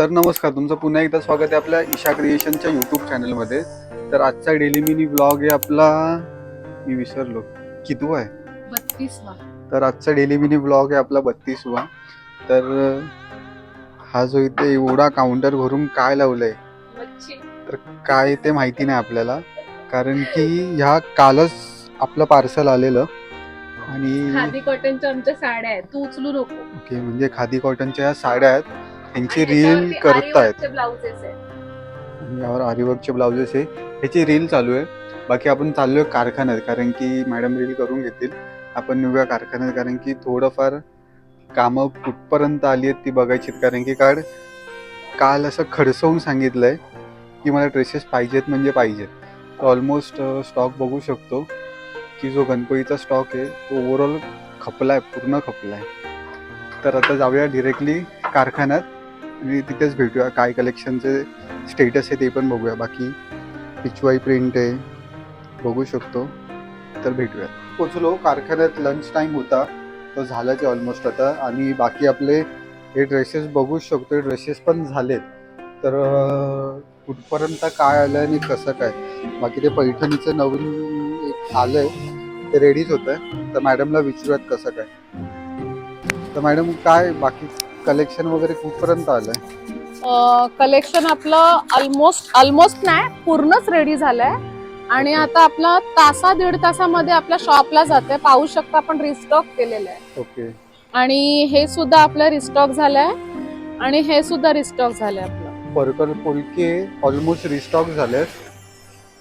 तर नमस्कार, तुमचं पुन्हा एकदा स्वागत आहे आपल्या ईशा क्रिएशनच्या यूट्यूब चॅनलमध्ये. तर आजचा डेली मिनी ब्लॉग आहे आपला, मी विसरलो कितवा आहे. 32वा. तर आजचा डेली मिनी ब्लॉग आहे आपला 32वा. तर हा जो इथे एवढा काउंटर भरून काय लावलंय तर काय ते माहिती नाही आपल्याला, कारण की ह्या कालच आपलं पार्सल आलेलं. आणि खादी कॉटनच्या आमच्या साड्या आहेत, तू उचलू नको. ओके, म्हणजे खादी कॉटनच्या ह्या साड्या आहेत, त्यांची आणि रील त्याच्यावरती करतायत. आरीवर्कचे ब्लाउजेस आहेत. आणि यावर आरीवर्कचे ब्लाउजेस आहे, ह्याची रील चालू आहे. बाकी आपण चाललोय कारखान्यात, कारण की मॅडम रील करून घेतील. आपण निघूया कारखान्यात, कारण की थोडंफार कामं कुठपर्यंत आली आहेत ती बघायची. कारण की काल असं खडसवून सांगितलंय की मला ड्रेसेस पाहिजेत म्हणजे पाहिजेत. ऑलमोस्ट स्टॉक बघू शकतो की जो गणपतीचा स्टॉक आहे तो ओव्हरऑल खपलाय, पूर्ण खपलाय. तर आता जाऊया डिरेक्टली कारखान्यात आणि तिथेच भेटूया. काय कलेक्शनचे स्टेटस आहे ते पण बघूया. बाकी पिचवाई प्रिंट आहे, बघू शकतो. तर भेटूया. पोचलो कारखान्यात, लंच टाईम होता, तो झालाच आहे ऑलमोस्ट आता. आणि बाकी आपले हे ड्रेसेस बघू शकतो, हे ड्रेसेस पण झालेत. तर कुठपर्यंत काय आलं आणि कसं काय. बाकी ते पैठणीचं नवीन एक आलंय, ते रेडीच होतं. तर मॅडमला विचारूयात कसं काय. तर मॅडम, काय बाकी कलेक्शन वगैरे कुठपर्यंत आलंय? कलेक्शन आपलं ऑलमोस्ट नाही, पूर्णच रेडी झालंय. आणि Okay. आता आपला तासा दीड तासामध्ये आपल्या शॉपला जाते. पाहू शकता आपण रिस्टॉक केलेलं आहे. ओके. आणि हे सुद्धा आपलं रिस्टॉक झालंय, आणि हे सुद्धा रिस्टॉक झालंय आपलं. पर्पल पोलके ऑलमोस्ट रिस्टॉक झालेत.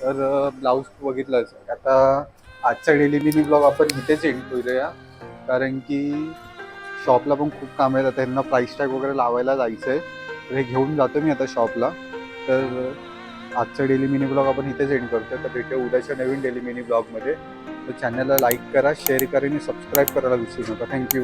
तर ब्लाऊज बघितलंच. आता आजचा डेली मिनी ब्लॉग आपण इथेच एंड करूया, कारण की शॉपला पण खूप काम आहेत. आता यांना प्राईस टॅग वगैरे लावायला जायचं आहे, तर हे घेऊन जातो मी आता शॉपला. तर आजचा डेली मिनी ब्लॉग आपण इथेच एंड करतो. तर भेटूया उद्याच्या नवीन डेली मिनी ब्लॉगमध्ये. तर चॅनलला लाईक करा, शेअर करा आणि सबस्क्राईब करायला विसरू नका. थँक्यू.